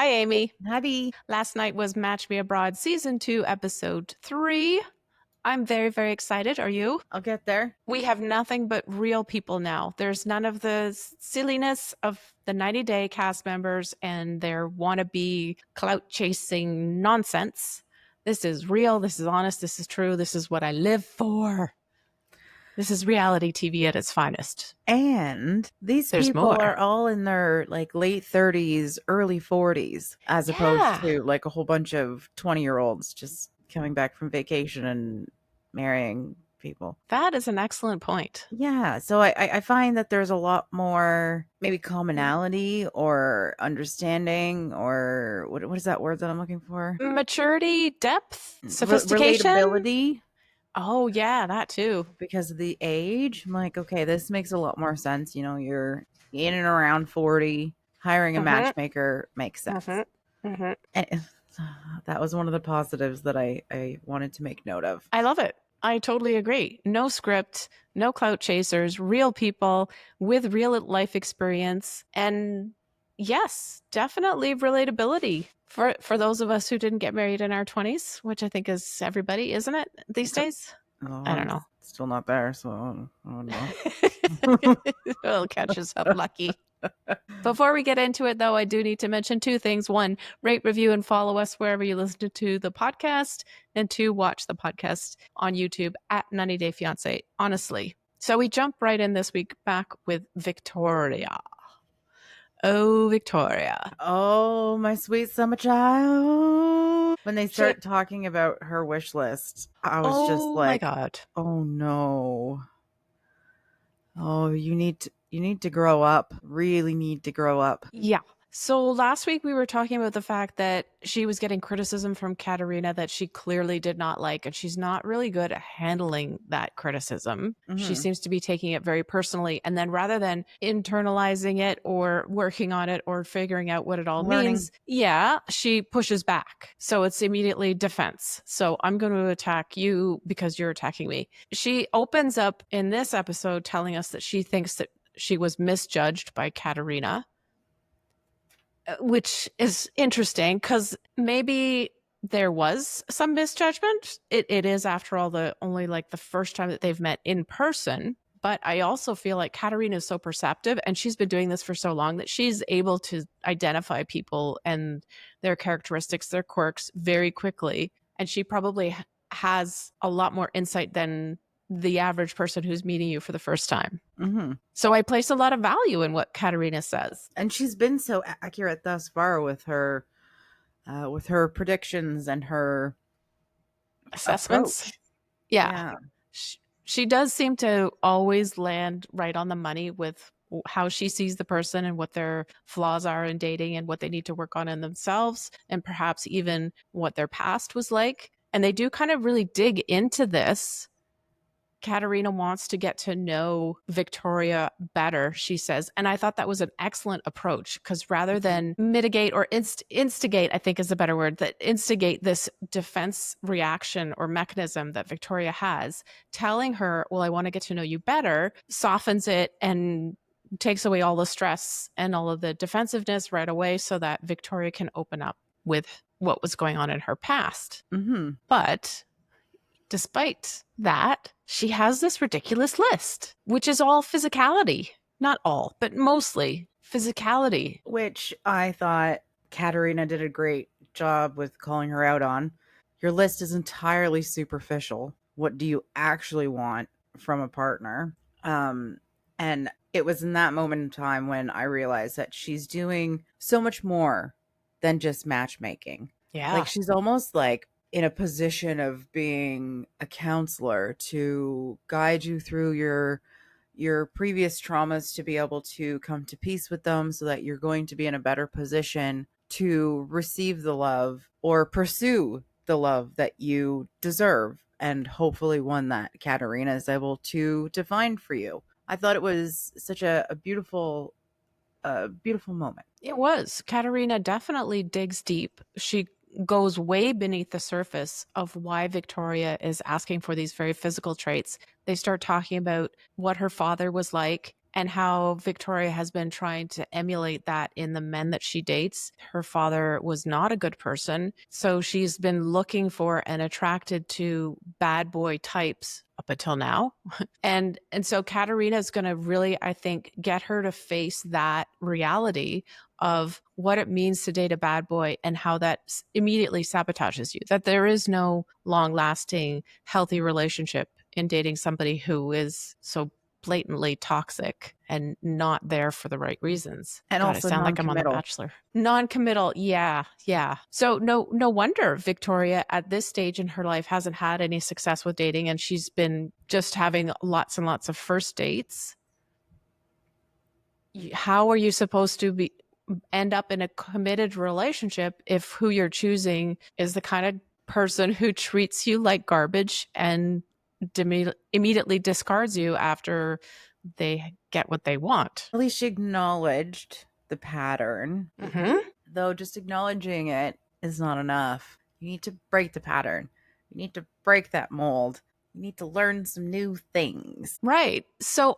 Hi, Amy. Howdy. Last night was Match Me Abroad Season 2, Episode 3. I'm very, very excited. Are you? I'll get there. We have nothing but real people now. There's none of the silliness of the 90-day cast members and their wannabe clout-chasing nonsense. This is real. This is honest. This is true. This is what I live for. This is reality TV at its finest. And these There's people more. are all in their late 30s, early 40s, as opposed to a whole bunch of 20-year-olds just coming back from vacation and marrying people. That is an excellent point. Yeah. So I find that there's a lot more maybe commonality or understanding or what is that word that I'm looking for? Maturity, depth, sophistication. Relatability. Oh, yeah, that too. Because of the age. I'm like, okay, this makes a lot more sense. You're in and around 40. Hiring a matchmaker makes sense. And that was one of the positives that I wanted to make note of. I love it. I totally agree. No script, no clout chasers, real people with real life experience. And yes, definitely relatability for those of us who didn't get married in our 20s, which I think is everybody, isn't it, these days? I don't know. Still not there, so I don't know. We'll catch yourself lucky. Before we get into it, though, I do need to mention two things. One, rate, review, and follow us wherever you listen to the podcast. And two, watch the podcast on YouTube at 90 Day Fiancé, honestly. So we jump right in this week back with Victoria. Oh, Victoria. Oh, my sweet summer child. When they start talking about her wish list, I was just like, oh my God. Oh no. Oh, you need to grow up. Really need to grow up. Yeah. So last week we were talking about the fact that she was getting criticism from Katarina that she clearly did not like, and she's not really good at handling that criticism. She seems to be taking it very personally. And then rather than internalizing it or working on it or figuring out what it all means, she pushes back. So it's immediately defense. So I'm going to attack you because you're attacking me. She opens up in this episode telling us that she thinks that she was misjudged by Katarina, which is interesting because maybe there was some misjudgment. It is, after all, only the first time that they've met in person. But I also feel like Katarina is so perceptive, and she's been doing this for so long that she's able to identify people and their characteristics, their quirks very quickly. And she probably has a lot more insight than the average person who's meeting you for the first time. So I place a lot of value in what Katarina says. And she's been so accurate thus far with her predictions and her assessments. Yeah. She does seem to always land right on the money with how she sees the person and what their flaws are in dating and what they need to work on in themselves, and perhaps even what their past was like. And they do kind of really dig into this. Katarina wants to get to know Victoria better, she says. And I thought that was an excellent approach, because rather than mitigate or instigate, I think is a better word, that instigate this defense reaction or mechanism that Victoria has, telling her, well, I want to get to know you better, softens it and takes away all the stress and all of the defensiveness right away so that Victoria can open up with what was going on in her past. But despite that, she has this ridiculous list, which is all physicality. Not all, but mostly physicality. Which I thought Katarina did a great job with calling her out on. Your list is entirely superficial. What do you actually want from a partner? And it was in that moment in time when I realized that she's doing so much more than just matchmaking. Yeah. She's almost in a position of being a counselor to guide you through your previous traumas, to be able to come to peace with them so that you're going to be in a better position to receive the love or pursue the love that you deserve, and hopefully one that Katarina is able to define for you. I thought it was such a beautiful moment. It was. Katarina definitely digs deep. She goes way beneath the surface of why Victoria is asking for these very physical traits. They start talking about what her father was like and how Victoria has been trying to emulate that in the men that she dates. Her father was not a good person, so she's been looking for and attracted to bad boy types up until now. And so Katarina is going to really, I think, get her to face that reality of what it means to date a bad boy and how that immediately sabotages you, that there is no long lasting healthy relationship in dating somebody who is so blatantly toxic and not there for the right reasons. And God, I also sound like I'm on The non-committal. Bachelor. Non-committal, yeah. So no wonder Victoria at this stage in her life hasn't had any success with dating, and she's been just having lots and lots of first dates. How are you supposed to end up in a committed relationship if who you're choosing is the kind of person who treats you like garbage and immediately discards you after they get what they want? At least she acknowledged the pattern. Though just acknowledging it is not enough. You need to break the pattern. You need to break that mold. You need to learn some new things. Right. So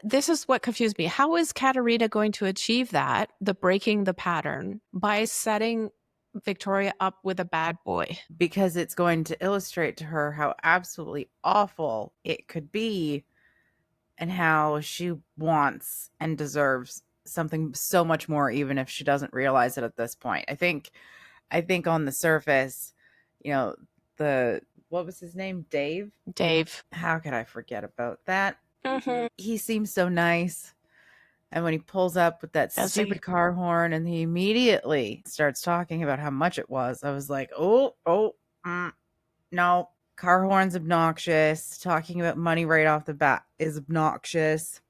this is what confused me. How is Katarina going to achieve that, the breaking the pattern, by setting Victoria up with a bad boy? Because it's going to illustrate to her how absolutely awful it could be and how she wants and deserves something so much more, even if she doesn't realize it at this point. I think on the surface, what was his name? Dave? How could I forget about that? He seems so nice. And when he pulls up with that stupid car horn and he immediately starts talking about how much it was, I was like, no. Car horn's obnoxious. Talking about money right off the bat is obnoxious.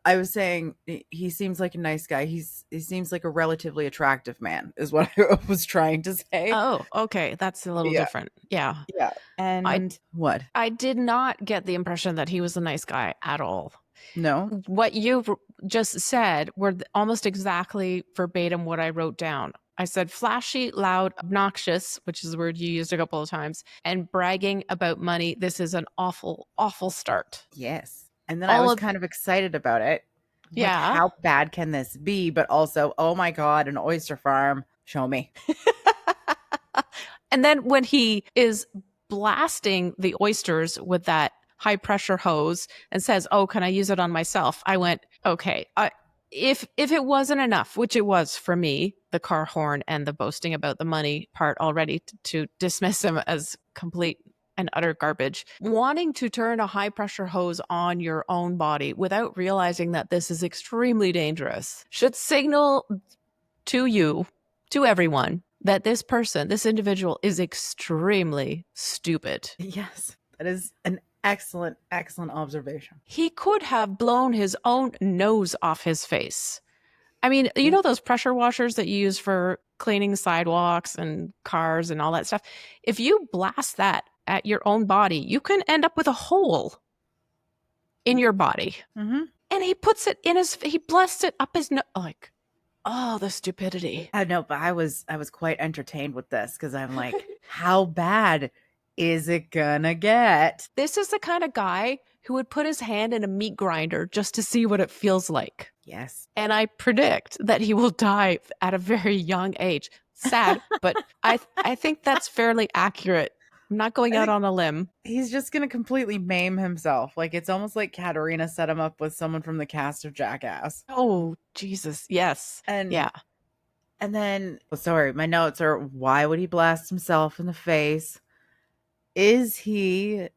I was saying he seems like a nice guy. He seems like a relatively attractive man is what I was trying to say. Oh, okay. That's a little different. Yeah. Yeah. And what? I did not get the impression that he was a nice guy at all. No. What you just said were almost exactly verbatim what I wrote down. I said flashy, loud, obnoxious, which is a word you used a couple of times, and bragging about money. This is an awful, awful start. Yes. And then I was kind of excited about it. Yeah. Like, how bad can this be? But also, oh my God, an oyster farm. Show me. And then when he is blasting the oysters with that high pressure hose and says, "Oh, can I use it on myself?" I went, okay. If it wasn't enough, which it was for me, the car horn and the boasting about the money part already, to dismiss him as complete and utter garbage, wanting to turn a high pressure hose on your own body without realizing that this is extremely dangerous should signal to you, to everyone, that this person, this individual, is extremely stupid. Yes, that is an excellent, excellent observation. He could have blown his own nose off his face. I mean, you know those pressure washers that you use for cleaning sidewalks and cars and all that stuff? If you blast that at your own body, you can end up with a hole in your body. And he puts it in he blasts it up his nose. Like, oh, the stupidity. I know, but I was quite entertained with this because I'm like, how bad is it gonna get? This is the kind of guy who would put his hand in a meat grinder just to see what it feels like. Yes. And I predict that he will die at a very young age. Sad, but I think that's fairly accurate. I'm not going out on a limb. He's just going to completely maim himself. Like, it's almost like Katarina set him up with someone from the cast of Jackass. Oh, Jesus. Yes. And yeah. And then, sorry, my notes are, why would he blast himself in the face? Is he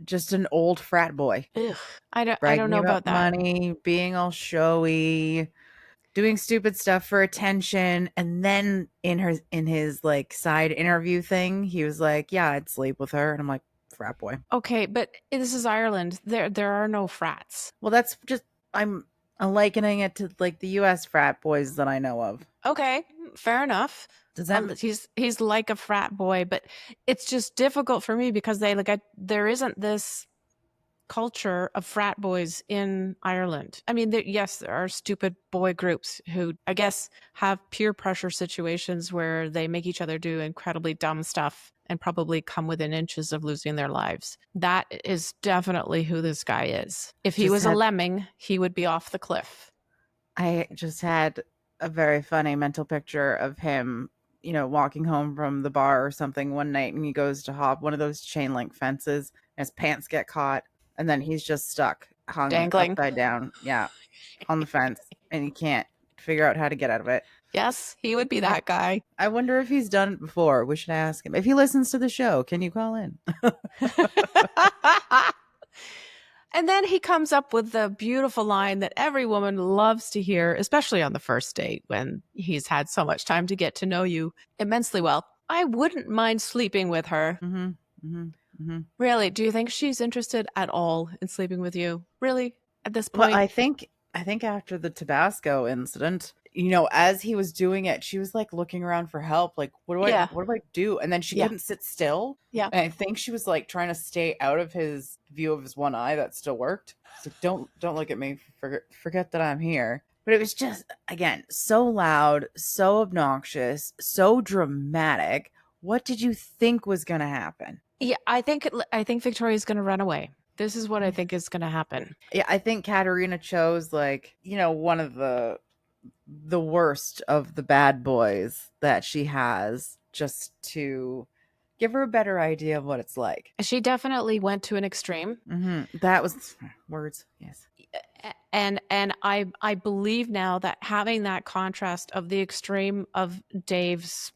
just an old frat boy? Ugh, I don't know about that. Money, being all showy, doing stupid stuff for attention, and then in his like side interview thing, he was like, "Yeah, I'd sleep with her," and I'm like, "Frat boy." Okay, but this is Ireland. There are no frats. Well, that's just I'm likening it to like the U.S. frat boys that I know of. Okay, fair enough. Does that he's like a frat boy, but it's just difficult for me because there isn't this culture of frat boys in Ireland. I mean, yes, there are stupid boy groups who, I guess, have peer pressure situations where they make each other do incredibly dumb stuff and probably come within inches of losing their lives. That is definitely who this guy is. If he was a lemming, he would be off the cliff. I just had a very funny mental picture of him, walking home from the bar or something one night, and he goes to hop one of those chain link fences, and his pants get caught, and then he's just stuck, hung Dangling. upside down, on the fence, and he can't figure out how to get out of it. Yes, he would be that guy. I wonder if he's done it before. We should ask him. If he listens to the show, can you call in? And then he comes up with the beautiful line that every woman loves to hear, especially on the first date when he's had so much time to get to know you immensely well. I wouldn't mind sleeping with her. Mm-hmm, mm-hmm, mm-hmm. Really? Do you think she's interested at all in sleeping with you? Really? At this point? Well, I think after the Tabasco incident, as he was doing it, she was like looking around for help. Like, what do I do? And then she couldn't sit still. Yeah. And I think she was like trying to stay out of his view of his one eye. That still worked. So don't look at me. Forget that I'm here. But it was just, again, so loud, so obnoxious, so dramatic. What did you think was going to happen? Yeah, I think Victoria's going to run away. This is what I think is going to happen. Yeah, I think Katarina chose one of the worst of the bad boys that she has, just to give her a better idea of what it's like. She definitely went to an extreme. Mm-hmm. That was words, yes. And I believe now that having that contrast of the extreme of Dave's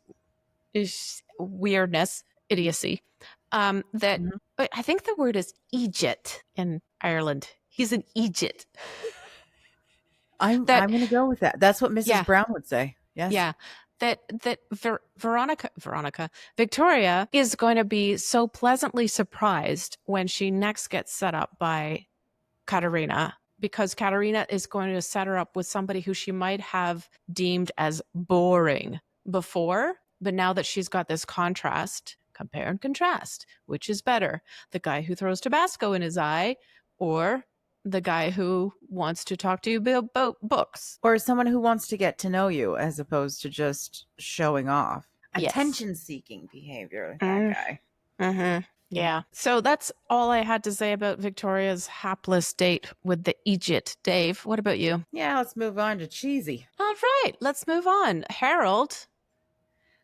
weirdness, idiocy, that mm-hmm. I think the word is Egypt in Ireland. He's an Egypt. I'm going to go with that. That's what Mrs. Brown would say. Yes. Yeah. That Victoria is going to be so pleasantly surprised when she next gets set up by Katarina, because Katarina is going to set her up with somebody who she might have deemed as boring before. But now that she's got this contrast, compare and contrast, which is better? The guy who throws Tabasco in his eye, or the guy who wants to talk to you about books, or someone who wants to get to know you as opposed to just showing off. Yes. Attention-seeking behavior, that guy. Mm-hmm. Yeah. So that's all I had to say about Victoria's hapless date with the Egypt. Dave, what about you? Yeah, let's move on to Cheesy. All right, let's move on. Harold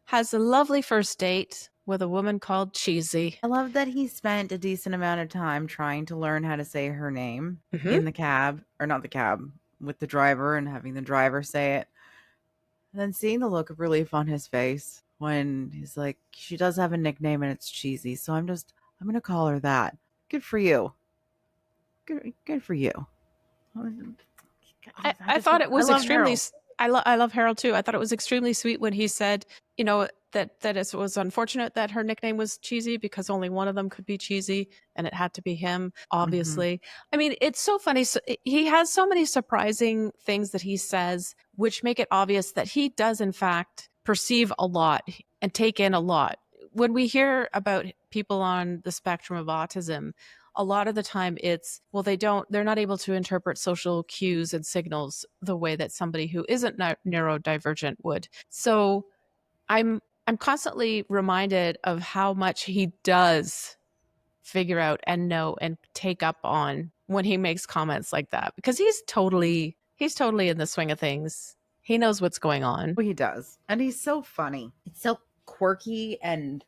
has a lovely first date with a woman called Cheesy. I love that he spent a decent amount of time trying to learn how to say her name in the cab, or not the cab, with the driver, and having the driver say it. And then seeing the look of relief on his face when he's like, she does have a nickname and it's Cheesy, so I'm going to call her that. Good for you. Good for you. I thought it was extremely... I love Harold too. I thought it was extremely sweet when he said, that it was unfortunate that her nickname was Cheesy because only one of them could be Cheesy and it had to be him, obviously. Mm-hmm. I mean, it's so funny. So, he has so many surprising things that he says, which make it obvious that he does, in fact, perceive a lot and take in a lot. When we hear about people on the spectrum of autism, a lot of the time it's, well, they're not able to interpret social cues and signals the way that somebody who isn't neurodivergent would. So I'm constantly reminded of how much he does figure out and know and take up on when he makes comments like that, because he's totally in the swing of things. He knows what's going on. Well, he does. And he's so funny. It's so quirky, and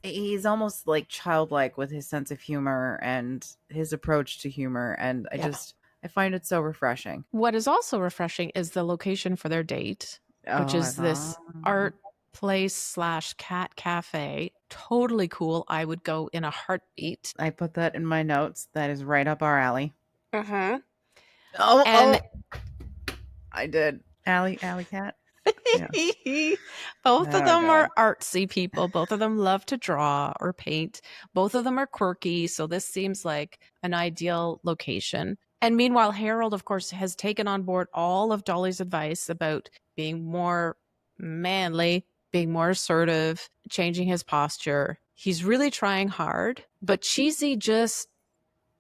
he's almost like childlike with his sense of humor and his approach to humor. And I find it so refreshing. What is also refreshing is the location for their date, which is this art place / cat cafe. Totally cool. I would go in a heartbeat. I put that in my notes. That is right up our alley. Mm-hmm. I did. Alley cat. Yeah. Both of them are artsy people. Both of them love to draw or paint. Both of them are quirky. So this seems like an ideal location. And meanwhile, Harold, of course, has taken on board all of Dolly's advice about being more manly, being more assertive, changing his posture. He's really trying hard, but Cheesy just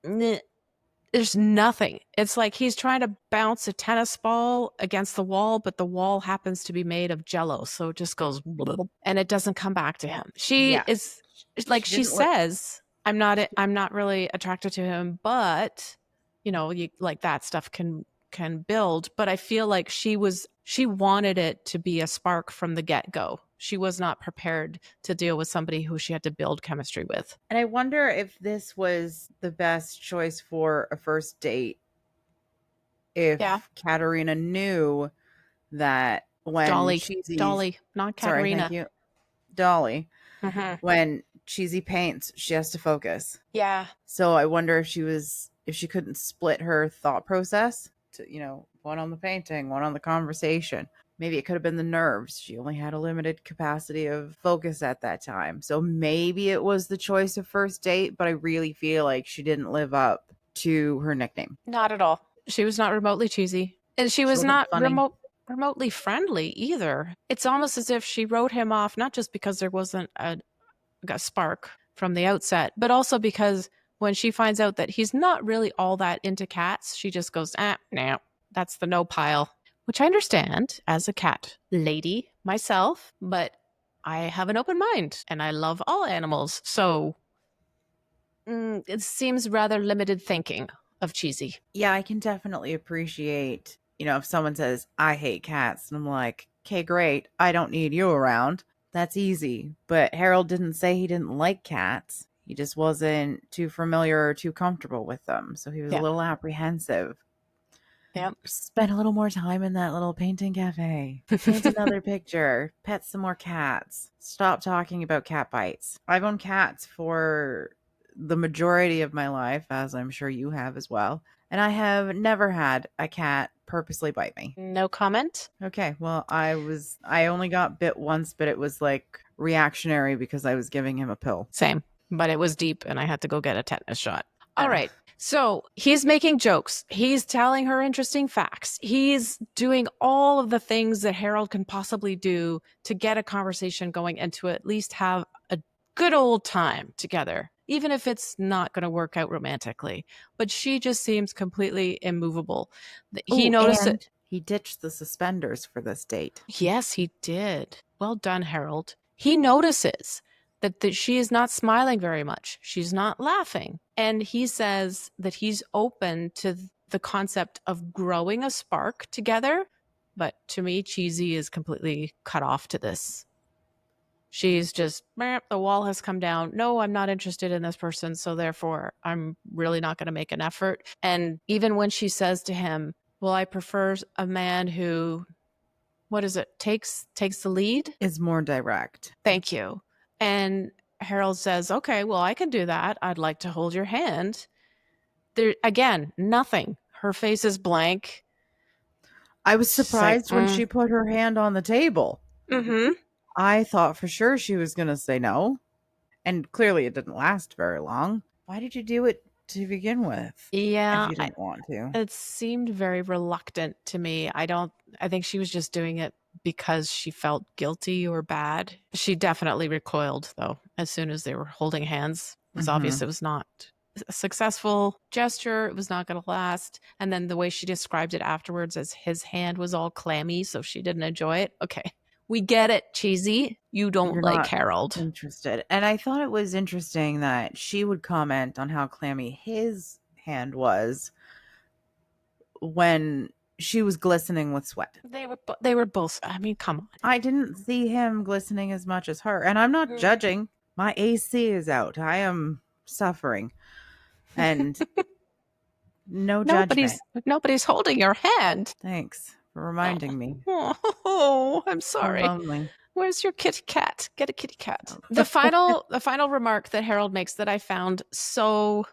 there's nothing. It's like he's trying to bounce a tennis ball against the wall, but the wall happens to be made of jello, so it just goes and it doesn't come back to him. She Yeah. is like, she didn't look. says, I'm not really attracted to him, but you like that stuff can build, but I feel like she wanted it to be a spark from the get-go. She was not prepared to deal with somebody who she had to build chemistry with. And I wonder if this was the best choice for a first date. Yeah. If Katarina knew that when Cheesy's, Dolly, not sorry, thank Katarina. you, Dolly, Mm-hmm. when Cheesy paints, she has to focus. Yeah. So I wonder if she couldn't split her thought process to, one on the painting, one on the conversation. Maybe it could have been the nerves. She only had a limited capacity of focus at that time. So maybe it was the choice of first date, but I really feel like she didn't live up to her nickname. Not at all. She was not remotely cheesy. And she She was wasn't not funny. remotely friendly either. It's almost as if she wrote him off, not just because there wasn't a spark from the outset, but also because when she finds out that he's not really all that into cats, she just goes, no, that's the no pile, which I understand as a cat lady myself, but I have an open mind and I love all animals. So it seems rather limited thinking of cheesy. Yeah, I can definitely appreciate, if someone says, I hate cats, and I'm like, okay, great. I don't need you around. That's easy. But Harold didn't say he didn't like cats. He just wasn't too familiar or too comfortable with them. So he was a Yeah. little apprehensive. Yeah. Spend a little more time in that little painting cafe. Paint another picture. Pet some more cats. Stop talking about cat bites. I've owned cats for the majority of my life, as I'm sure you have as well. And I have never had a cat purposely bite me. No comment. Okay, well, I only got bit once, but it was like reactionary because I was giving him a pill. Same, but it was deep and I had to go get a tetanus shot. All right. So he's making jokes. He's telling her interesting facts. He's doing all of the things that Harold can possibly do to get a conversation going and to at least have a good old time together, even if it's not going to work out romantically. But she just seems completely immovable. He noticed and that. he ditched the suspenders for this date. Yes, he did. Well done, Harold. He notices that she is not smiling very much. She's not laughing. And he says that he's open to the concept of growing a spark together. But to me, Cheesy is completely cut off to this. She's just, the wall has come down. No, I'm not interested in this person. So therefore, I'm really not going to make an effort. And even when she says to him, well, I prefer a man who, what is it, takes the lead, Is more direct. thank you. And Harold says, okay, well, I can do that. I'd like to hold your hand. There again, nothing. Her face is blank. I was She's like, surprised when she put her hand on the table. mm-hmm. I thought for sure she was going to say no. And clearly it didn't last very long. Why did you do it to begin with? Yeah, If you didn't want to. it seemed very reluctant to me. I think she was just doing it because she felt guilty or bad. She definitely recoiled, though, as soon as they were holding hands. It was obvious it was not a successful gesture. It was not going to last. And then the way she described it afterwards as his hand was all clammy, so she didn't enjoy it. Okay. We get it, Cheesy. You don't You're like not Harold. interested. And I thought it was interesting that she would comment on how clammy his hand was when she was glistening with sweat. They were both, I mean, come on. I didn't see him glistening as much as her. And I'm not judging. My AC is out. I am suffering. And no judgment. Nobody's holding your hand. Thanks for reminding me. Oh, I'm sorry. So lonely. Where's your kitty cat? Get a kitty cat. The final remark that Harold makes that I found so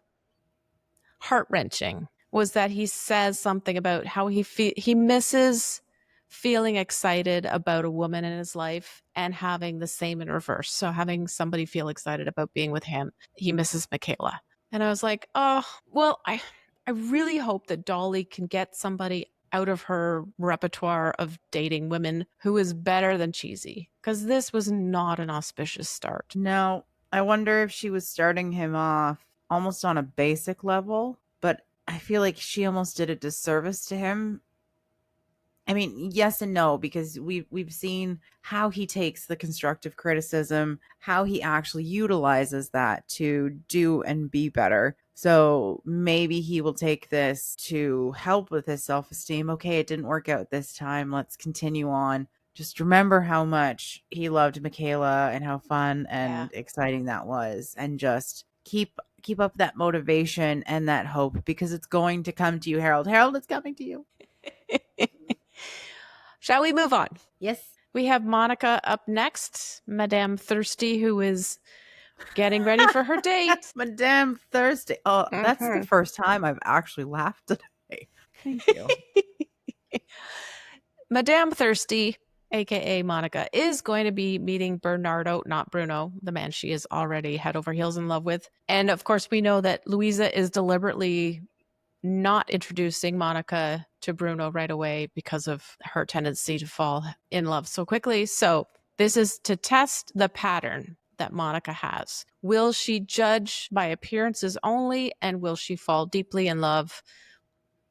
heart-wrenching was that he says something about how he misses feeling excited about a woman in his life and having the same in reverse. So having somebody feel excited about being with him, he misses Michaela. And I was like, oh, well, I really hope that Dolly can get somebody out of her repertoire of dating women who is better than Cheesy, because this was not an auspicious start. No, I wonder if she was starting him off almost on a basic level, but I feel like she almost did a disservice to him. I mean, yes and no, because we've seen how he takes the constructive criticism, how he actually utilizes that to do and be better. So maybe he will take this to help with his self-esteem. Okay, it didn't work out this time. Let's continue on. Just remember how much he loved Michaela and how fun and exciting that was, and just keep up that motivation and that hope, because it's going to come to you, Harold. Harold, it's coming to you. Shall we move on? Yes. We have Monica up next, Madame Thirsty, who is getting ready for her date. Madame Thirsty. Oh, that's the first time I've actually laughed today. Thank you. Madame Thirsty, aka Monica, is going to be meeting Bernardo, not Bruno, the man she is already head over heels in love with. And of course, we know that Louisa is deliberately not introducing Monica to Bruno right away because of her tendency to fall in love so quickly. So this is to test the pattern that Monica has. Will she judge by appearances only, and will she fall deeply in love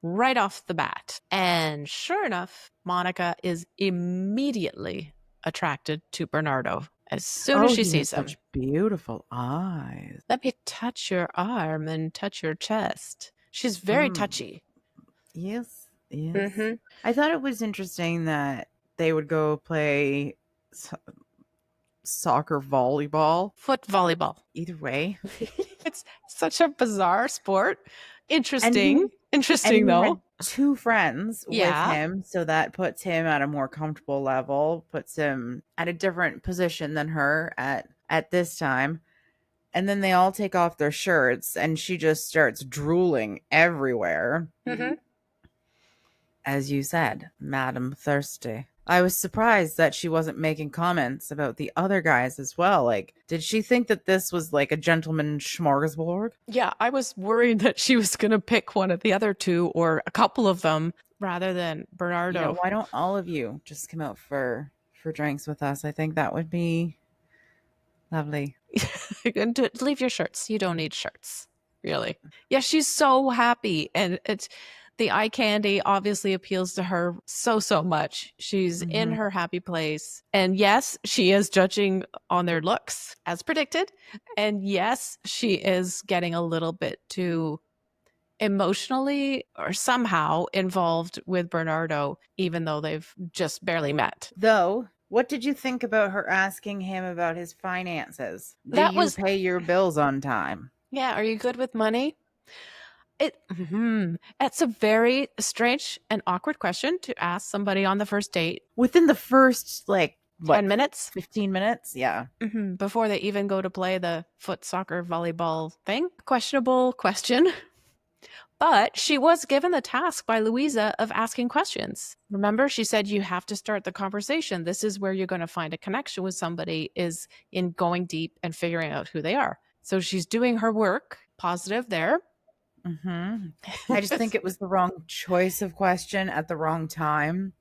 right off the bat? And sure enough, Monica is immediately attracted to Bernardo as soon as she sees him. Such beautiful eyes. Let me touch your arm and touch your chest. She's very touchy. Yes, yes. Mm-hmm. I thought it was interesting that they would go play soccer volleyball. Foot volleyball. Either way. It's such a bizarre sport. Interesting. Interesting, though. Had 2 friends with him, so that puts him at a more comfortable level, puts him at a different position than her at this time. And then they all take off their shirts, and she just starts drooling everywhere. Mm-hmm. As you said, Madame Thirsty. I was surprised that she wasn't making comments about the other guys as well. Like, did she think that this was like a gentleman smorgasbord? Yeah, I was worried that she was going to pick one of the other 2 or a couple of them rather than Bernardo. You know, why don't all of you just come out for drinks with us? I think that would be lovely. Leave your shirts. You don't need shirts, really. Yeah, she's so happy, and it's the eye candy obviously appeals to her so much. She's in her happy place. And yes, she is judging on their looks as predicted. And yes, she is getting a little bit too emotionally or somehow involved with Bernardo, even though they've just barely met. Though, what did you think about her asking him about his finances? Do you pay your bills on time? Yeah, are you good with money? It's a very strange and awkward question to ask somebody on the first date. Within the first, 10 minutes? 15 minutes? Yeah. Before they even go to play the foot soccer volleyball thing. Questionable question. But she was given the task by Louisa of asking questions. Remember, she said you have to start the conversation. This is where you're going to find a connection with somebody, is in going deep and figuring out who they are. So she's doing her work. Positive there. I just think it was the wrong choice of question at the wrong time,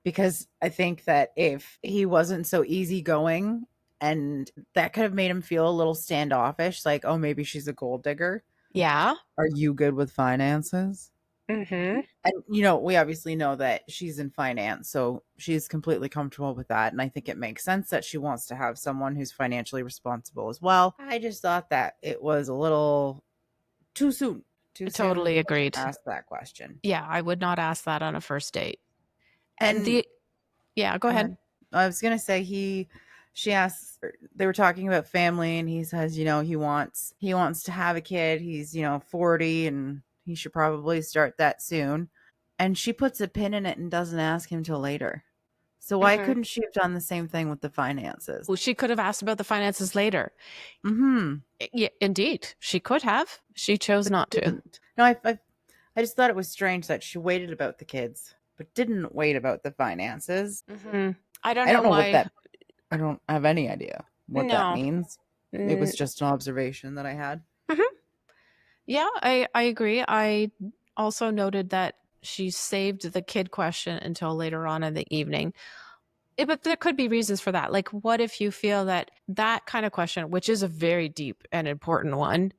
because I think that if he wasn't so easygoing, and that could have made him feel a little standoffish, like, oh, maybe she's a gold digger. Yeah. Are you good with finances? And, we obviously know that she's in finance, so she's completely comfortable with that. And I think it makes sense that she wants to have someone who's financially responsible as well. I just thought that it was a little too soon. Totally agreed. Ask that question. Yeah, I would not ask that on a first date. And go ahead. I was gonna say she asks. They were talking about family, and he says, he wants to have a kid. He's 40, and he should probably start that soon. And she puts a pin in it and doesn't ask him till later. So why couldn't she have done the same thing with the finances? Well, she could have asked about the finances later. Yeah, indeed, she could have. She chose not to. No, I just thought it was strange that she waited about the kids, but didn't wait about the finances. I don't know why. I don't have any idea what that means. It was just an observation that I had. Yeah, I agree. I also noted that she saved the kid question until later on in the evening. But there could be reasons for that. Like, what if you feel that that kind of question, which is a very deep and important one,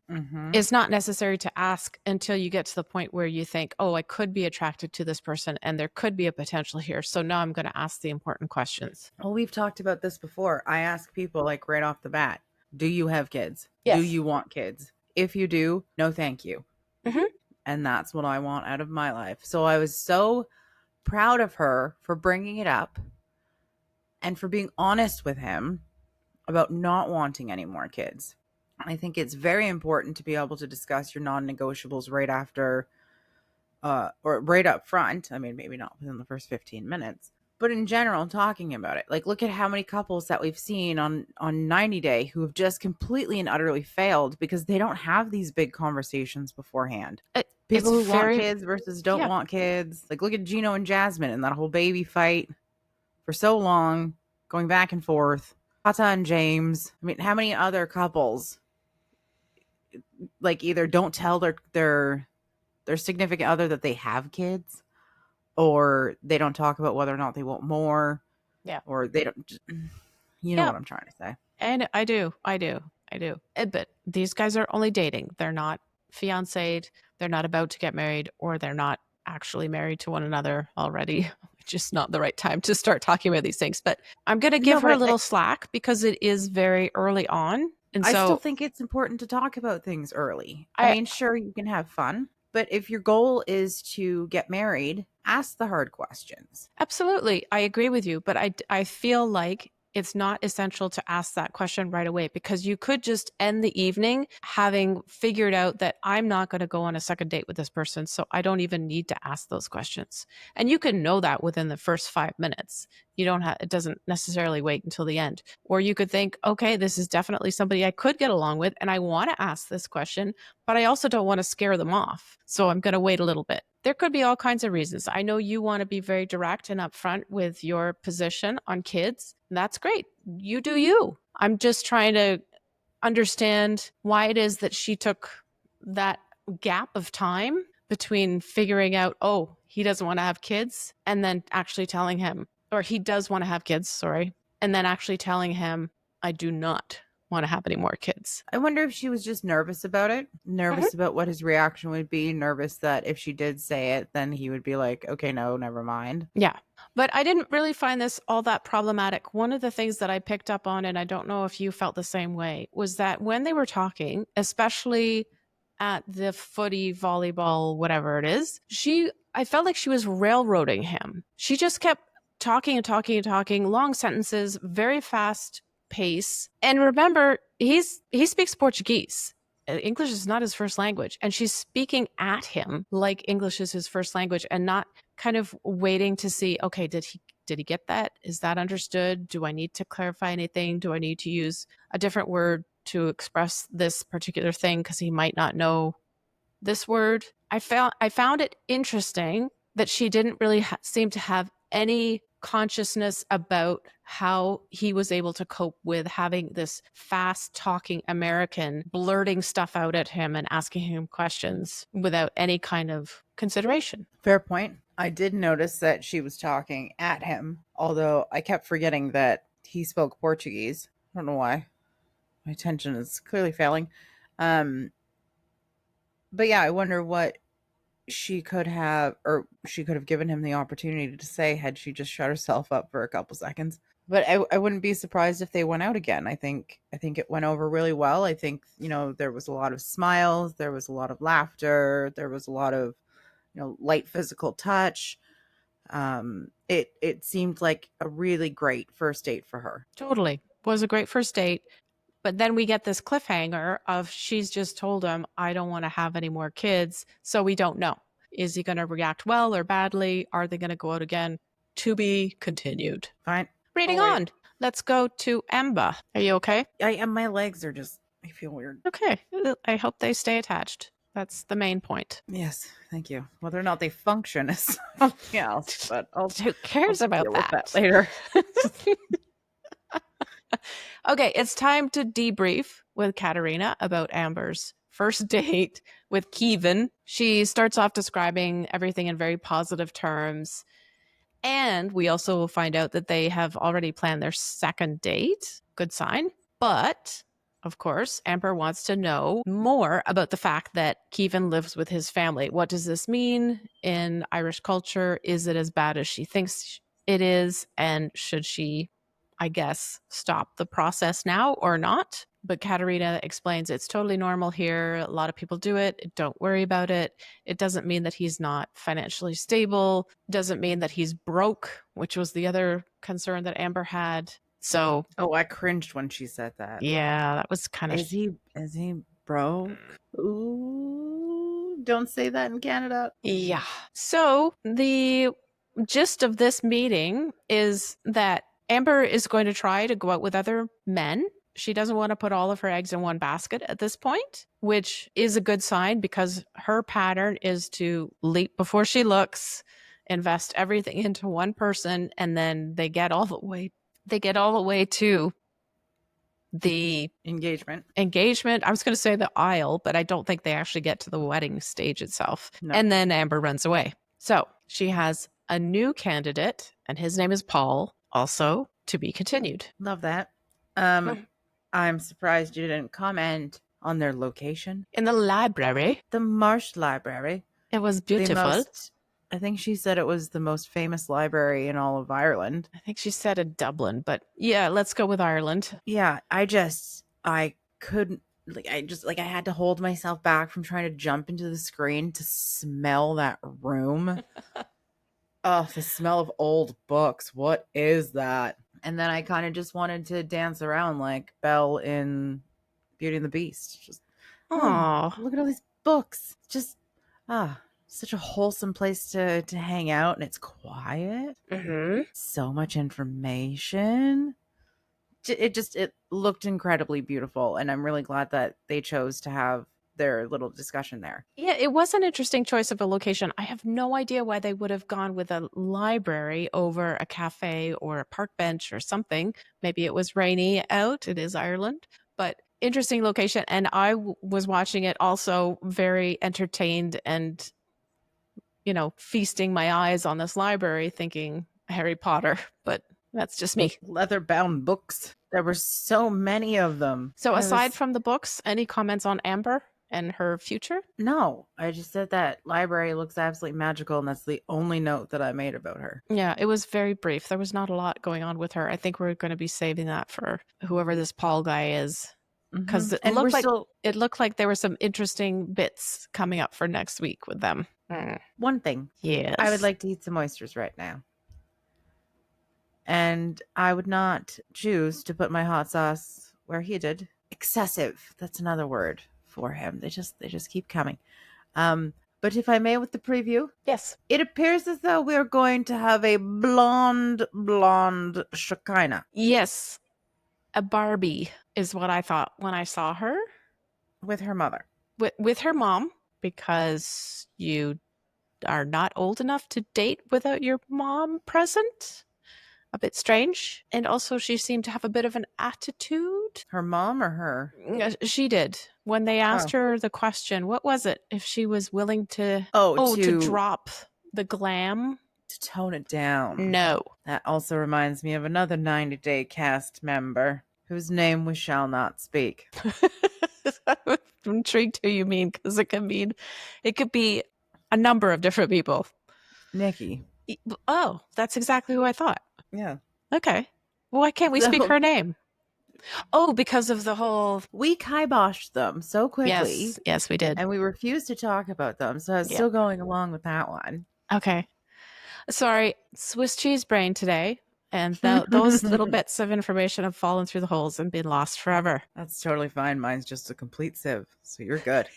is not necessary to ask until you get to the point where you think, oh, I could be attracted to this person and there could be a potential here. So now I'm going to ask the important questions. Well, we've talked about this before. I ask people like right off the bat, do you have kids? Yes. Do you want kids? If you do, no, thank you. Mm-hmm. And that's what I want out of my life. So I was so proud of her for bringing it up and for being honest with him about not wanting any more kids. I think it's very important to be able to discuss your non-negotiables right after or right up front. I mean, maybe not within the first 15 minutes, but in general, talking about it. Like, look at how many couples that we've seen on 90 Day who have just completely and utterly failed because they don't have these big conversations beforehand. People who want kids versus don't want kids. Like, look at Gino and Jasmine and that whole baby fight for so long, going back and forth. Tata and James. I mean, how many other couples like either don't tell their significant other that they have kids, or they don't talk about whether or not they want more. Yeah. Or they don't, you know what I'm trying to say. And I do. But these guys are only dating. They're not fiancéed. They're not about to get married, or they're not actually married to one another already. Just not the right time to start talking about these things. But I'm going to give her a little slack because it is very early on. And I still think it's important to talk about things early. I mean, sure, you can have fun, but if your goal is to get married, ask the hard questions. Absolutely. I agree with you. But I feel like it's not essential to ask that question right away, because you could just end the evening having figured out that I'm not going to go on a second date with this person, so I don't even need to ask those questions. And you can know that within the first 5 minutes. You don't have, it doesn't necessarily wait until the end. Or you could think, okay, this is definitely somebody I could get along with, and I want to ask this question, but I also don't want to scare them off. So I'm going to wait a little bit. There could be all kinds of reasons. I know you want to be very direct and upfront with your position on kids. That's great. You do you. I'm just trying to understand why it is that she took that gap of time between figuring out, oh, he doesn't want to have kids, and then actually telling him, or he does want to have kids, sorry, and then actually telling him, I do not want to have any more kids. I wonder if she was just nervous about it, nervous about what his reaction would be, nervous that if she did say it, then he would be like, okay, no, never mind. Yeah. But I didn't really find this all that problematic. One of the things that I picked up on, and I don't know if you felt the same way, was that when they were talking, especially at the footy, volleyball, whatever it is, I felt like she was railroading him. She just kept talking and talking and talking, long sentences, very fast pace. And remember, he speaks Portuguese. English is not his first language, and she's speaking at him like English is his first language, and not kind of waiting to see, okay, did he get that? Is that understood? Do I need to clarify anything? Do I need to use a different word to express this particular thing because he might not know this word? I found it interesting that she didn't really seem to have any consciousness about how he was able to cope with having this fast talking American blurting stuff out at him and asking him questions without any kind of consideration. Fair point. I did notice that she was talking at him, although I kept forgetting that he spoke Portuguese. I don't know why. My attention is clearly failing. But yeah, I wonder what she could have given him the opportunity to say had she just shut herself up for a couple seconds. But I wouldn't be surprised if they went out again. I think it went over really well. I think, there was a lot of smiles, there was a lot of laughter, there was a lot of, light physical touch. It seemed like a really great first date for her. Totally. Was a great first date. But then we get this cliffhanger of she's just told him, I don't want to have any more kids. So we don't know. Is he going to react well or badly? Are they going to go out again? To be continued. Fine. Reading on. Let's go to Emba. Are you okay? I am. My legs are just, I feel weird. Okay. I hope they stay attached. That's the main point. Yes. Thank you. Whether or not they function is something else, but who cares about that later? Okay, it's time to debrief with Katarina about Amber's first date with Kevin. She starts off describing everything in very positive terms. And we also find out that they have already planned their second date. Good sign. But of course, Amber wants to know more about the fact that Kevin lives with his family. What does this mean in Irish culture? Is it as bad as she thinks it is? And should she, I guess, stop the process now or not? But Katarina explains it's totally normal here. A lot of people do it. Don't worry about it. It doesn't mean that he's not financially stable. Doesn't mean that he's broke, which was the other concern that Amber had. So, oh, I cringed when she said that. Yeah, that was kind of. Is he broke? Ooh, don't say that in Canada. Yeah. So the gist of this meeting is that Amber is going to try to go out with other men. She doesn't want to put all of her eggs in one basket at this point, which is a good sign because her pattern is to leap before she looks, invest everything into one person, and then they get all the way to the engagement. I was going to say the aisle, but I don't think they actually get to the wedding stage itself. No. And then Amber runs away. So she has a new candidate, and his name is Paul, also to be continued. Love that. I'm surprised you didn't comment on their location. In the library. The Marsh Library. It was beautiful. I think she said it was the most famous library in all of Ireland. I think she said in Dublin, but yeah, let's go with Ireland. Yeah, I couldn't, I had to hold myself back from trying to jump into the screen to smell that room. Oh, the smell of old books. What is that? And then I kind of just wanted to dance around like Belle in Beauty and the Beast. Just, oh, look at all these books. Just, such a wholesome place to hang out, and it's quiet. Mm-hmm. So much information. It looked incredibly beautiful, and I'm really glad that they chose to have their little discussion there. Yeah, it was an interesting choice of a location. I have no idea why they would have gone with a library over a cafe or a park bench or something. Maybe it was rainy out. It is Ireland, but interesting location. And I was watching it also very entertained and, feasting my eyes on this library thinking Harry Potter, but that's just me. Leather-bound books. There were so many of them. So aside from the books, any comments on Amber and her future? No, I just said that library looks absolutely magical, and that's the only note that I made about her. Yeah, it was very brief. There was not a lot going on with her. I think we're going to be saving that for whoever this Paul guy is, because it looked like there were some interesting bits coming up for next week with them. One thing, yes, I would like to eat some oysters right now, and I would not choose to put my hot sauce where he did. Excessive. That's another word for him. They just keep coming. But if I may, with the preview, yes, it appears as though we're going to have a blonde Shekinah. Yes, a Barbie is what I thought when I saw her with her mother, with her mom, because you are not old enough to date without your mom present. A bit strange. And also she seemed to have a bit of an attitude. Her mom or her? She did. When they asked her the question, what was it? If she was willing to to drop the glam. To tone it down. No. That also reminds me of another 90-Day cast member whose name we shall not speak. I'm intrigued who you mean, because it could be a number of different people. Nikki. Oh, that's exactly who I thought. Yeah. Okay. Why can't we speak her name? Oh, because of the whole... We kiboshed them so quickly. Yes, we did. And we refused to talk about them, so I was still going along with that one. Okay. Sorry, Swiss cheese brain today. And those little bits of information have fallen through the holes and been lost forever. That's totally fine. Mine's just a complete sieve, so you're good.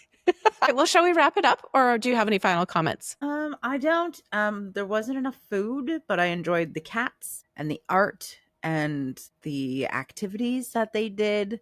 Well, shall we wrap it up, or do you have any final comments? I don't. There wasn't enough food, but I enjoyed the cats and the art and the activities that they did.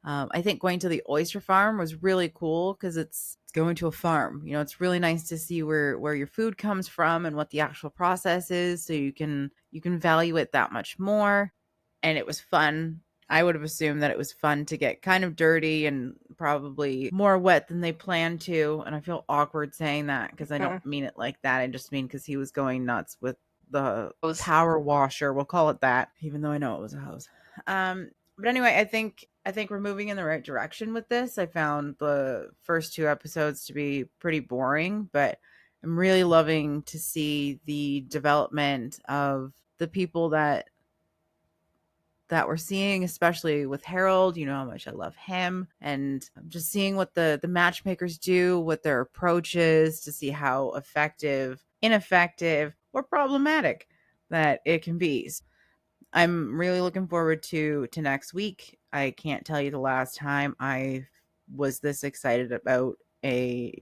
I think going to the oyster farm was really cool because it's going to a farm. It's really nice to see where your food comes from and what the actual process is, so you can value it that much more. And it was fun. I would have assumed that it was fun to get kind of dirty and probably more wet than they planned to. And I feel awkward saying that because I don't mean it like that. I just mean because he was going nuts with power washer. We'll call it that, even though I know it was a hose. But anyway, I think we're moving in the right direction with this. I found the first 2 episodes to be pretty boring, but I'm really loving to see the development of the people that we're seeing, especially with Harold. You know how much I love him, and just seeing what the matchmakers do, what their approach is, to see how effective, ineffective, or problematic that it can be. I'm really looking forward to next week. I can't tell you the last time I was this excited about a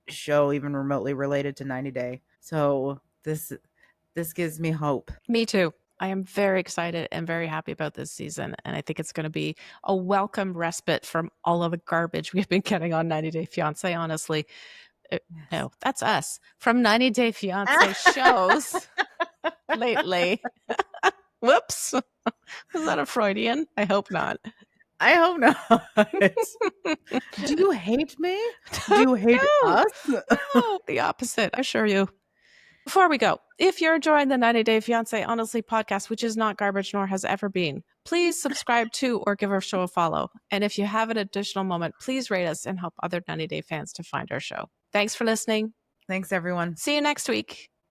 show even remotely related to 90 Day. So this gives me hope. Me too. I am very excited and very happy about this season. And I think it's going to be a welcome respite from all of the garbage we've been getting on 90 Day Fiancé, honestly. No, that's us. From 90 Day Fiancé shows lately. Whoops. Was that a Freudian? I hope not. I hope not. Do you hate me? Do you hate us? No, the opposite, I assure you. Before we go, if you're enjoying the 90 Day Fiancé Honestly podcast, which is not garbage nor has ever been, please subscribe to or give our show a follow. And if you have an additional moment, please rate us and help other 90 Day fans to find our show. Thanks for listening. Thanks, everyone. See you next week.